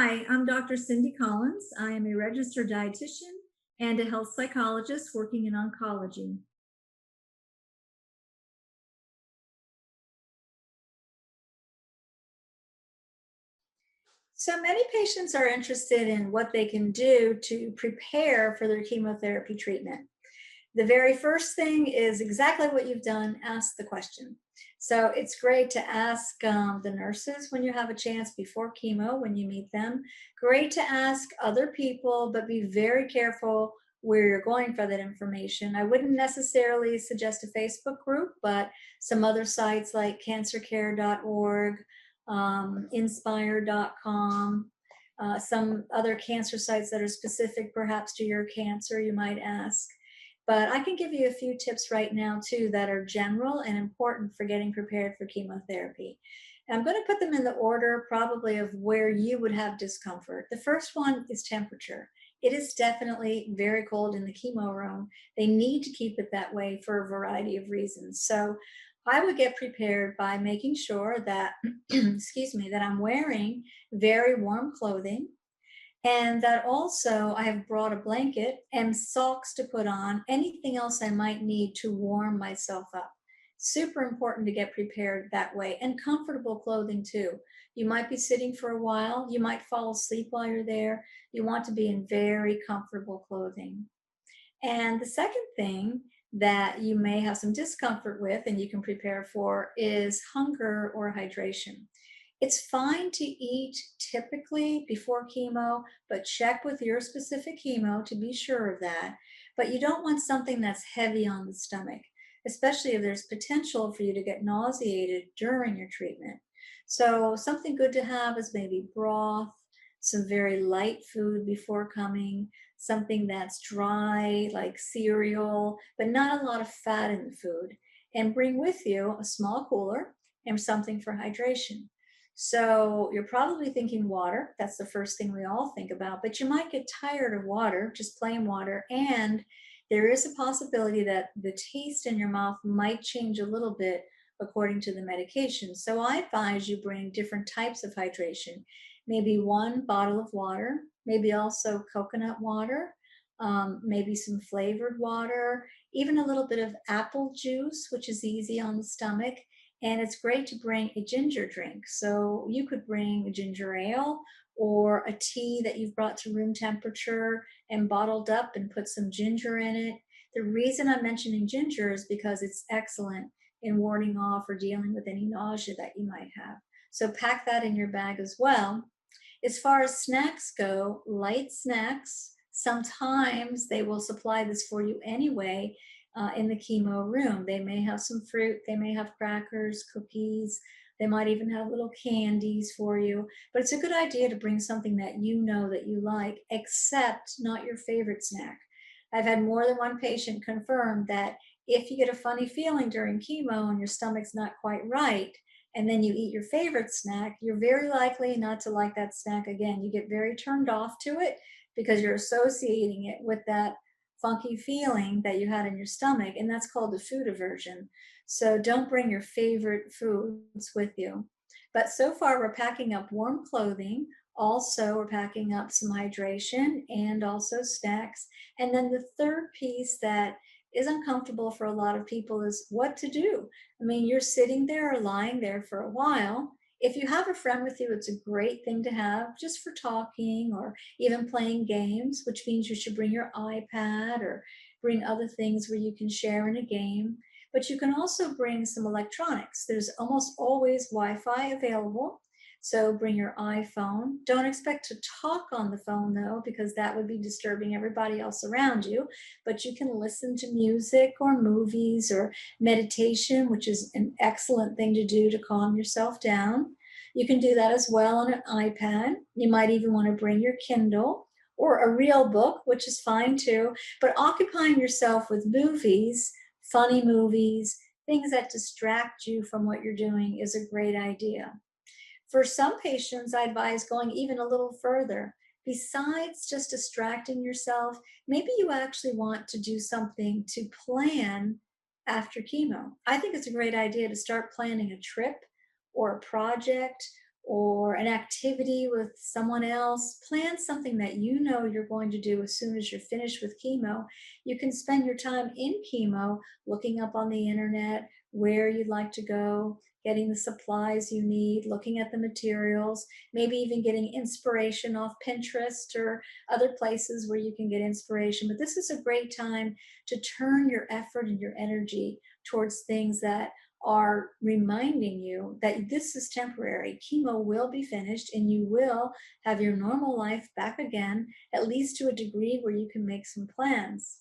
Hi, I'm Dr. Cindy Collins. I am a registered dietitian and a health psychologist working in oncology. So many patients are interested in what they can do to prepare for their chemotherapy treatment. The very first thing is exactly what you've done, ask the question. So it's great to ask the nurses when you have a chance before chemo, when you meet them. Great to ask other people, but be very careful where you're going for that information. I wouldn't necessarily suggest a Facebook group, but some other sites like cancercare.org, inspire.com, some other cancer sites that are specific perhaps to your cancer, you might ask. But I can give you a few tips right now, too, that are general and important for getting prepared for chemotherapy. And I'm going to put them in the order probably of where you would have discomfort. The first one is temperature. It is definitely very cold in the chemo room. They need to keep it that way for a variety of reasons. So I would get prepared by making sure that, excuse me, that I'm wearing very warm clothing, and that also I have brought a blanket and socks to put on, anything else I might need to warm myself up. Super important to get prepared that way, and comfortable clothing too. You might be sitting for a while, you might fall asleep while you're there. You want to be in very comfortable clothing. And the second thing that you may have some discomfort with and you can prepare for is hunger or hydration. It's fine to eat typically before chemo, but check with your specific chemo to be sure of that. But you don't want something that's heavy on the stomach, especially if there's potential for you to get nauseated during your treatment. So, something good to have is maybe broth, some very light food before coming, something that's dry like cereal, but not a lot of fat in the food. And bring with you a small cooler and something for hydration. So you're probably thinking water. That's the first thing we all think about, but you might get tired of water, just plain water. And there is a possibility that the taste in your mouth might change a little bit according to the medication. So I advise you bring different types of hydration. Maybe one bottle of water, maybe also coconut water, maybe some flavored water, even a little bit of apple juice, which is easy on the stomach. And it's great to bring a ginger drink. So you could bring a ginger ale or a tea that you've brought to room temperature and bottled up and put some ginger in it. The reason I'm mentioning ginger is because it's excellent in warding off or dealing with any nausea that you might have. So pack that in your bag as well. As far as snacks go, light snacks, sometimes they will supply this for you anyway in the chemo room. They may have some fruit, they may have crackers, cookies, they might even have little candies for you. But it's a good idea to bring something that you know that you like, except not your favorite snack. I've had more than one patient confirm that if you get a funny feeling during chemo and your stomach's not quite right, and then you eat your favorite snack, you're very likely not to like that snack again. You get very turned off to it because you're associating it with that funky feeling that you had in your stomach, and that's called a food aversion. So don't bring your favorite foods with you. But so far, we're packing up warm clothing. Also, we're packing up some hydration and also snacks. And then the third piece that is uncomfortable for a lot of people is what to do. I mean, you're sitting there or lying there for a while. If you have a friend with you, it's a great thing to have just for talking or even playing games, which means you should bring your iPad or bring other things where you can share in a game. But you can also bring some electronics. There's almost always Wi Fi available. So bring your iPhone. Don't expect to talk on the phone though, because that would be disturbing everybody else around you. But you can listen to music or movies or meditation, which is an excellent thing to do to calm yourself down. You can do that as well on an iPad. You might even want to bring your Kindle or a real book, which is fine too. But occupying yourself with movies, funny movies, things that distract you from what you're doing is a great idea. For some patients, I advise going even a little further. Besides just distracting yourself, maybe you actually want to do something to plan after chemo. I think it's a great idea to start planning a trip or a project or an activity with someone else. Plan something that you know you're going to do as soon as you're finished with chemo. You can spend your time in chemo looking up on the internet where you'd like to go, getting the supplies you need, looking at the materials, maybe even getting inspiration off Pinterest or other places where you can get inspiration. But this is a great time to turn your effort and your energy towards things that are reminding you that this is temporary. Chemo will be finished and you will have your normal life back again, at least to a degree where you can make some plans.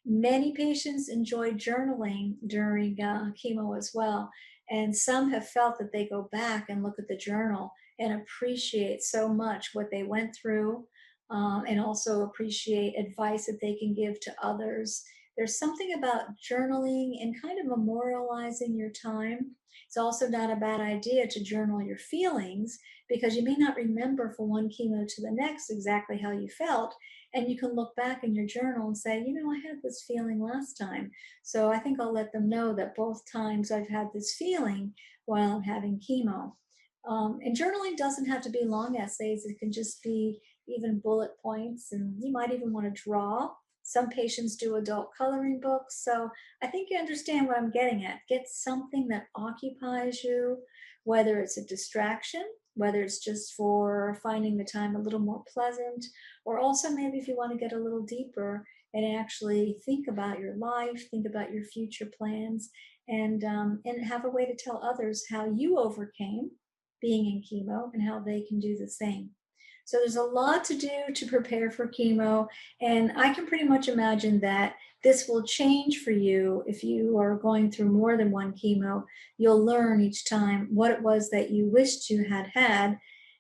Many patients enjoy journaling during chemo as well. And some have felt that they go back and look at the journal and appreciate so much what they went through, and also appreciate advice that they can give to others. There's something about journaling and kind of memorializing your time. It's also not a bad idea to journal your feelings because you may not remember from one chemo to the next exactly how you felt, and you can look back in your journal and say, you know, I had this feeling last time. So I think I'll let them know that both times I've had this feeling while I'm having chemo. And journaling doesn't have to be long essays, it can just be even bullet points, and you might even want to draw. Some patients do adult coloring books. So I think you understand what I'm getting at. Get something that occupies you, whether it's a distraction, whether it's just for finding the time a little more pleasant, or also maybe if you want to get a little deeper and actually think about your life, think about your future plans, and have a way to tell others how you overcame being in chemo and how they can do the same. So there's a lot to do to prepare for chemo, and I can pretty much imagine that this will change for you if you are going through more than one chemo. You'll learn each time what it was that you wished you had had,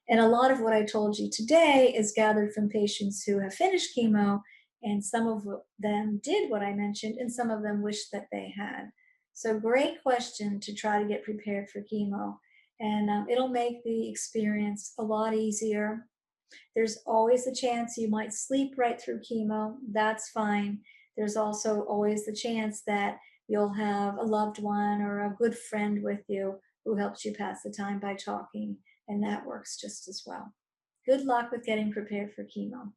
and a lot of what I told you today is gathered from patients who have finished chemo, and some of them did what I mentioned, and some of them wish that they had. So, great question to try to get prepared for chemo. And it'll make the experience a lot easier. There's always a chance you might sleep right through chemo. That's fine. There's also always the chance that you'll have a loved one or a good friend with you who helps you pass the time by talking, and that works just as well. Good luck with getting prepared for chemo.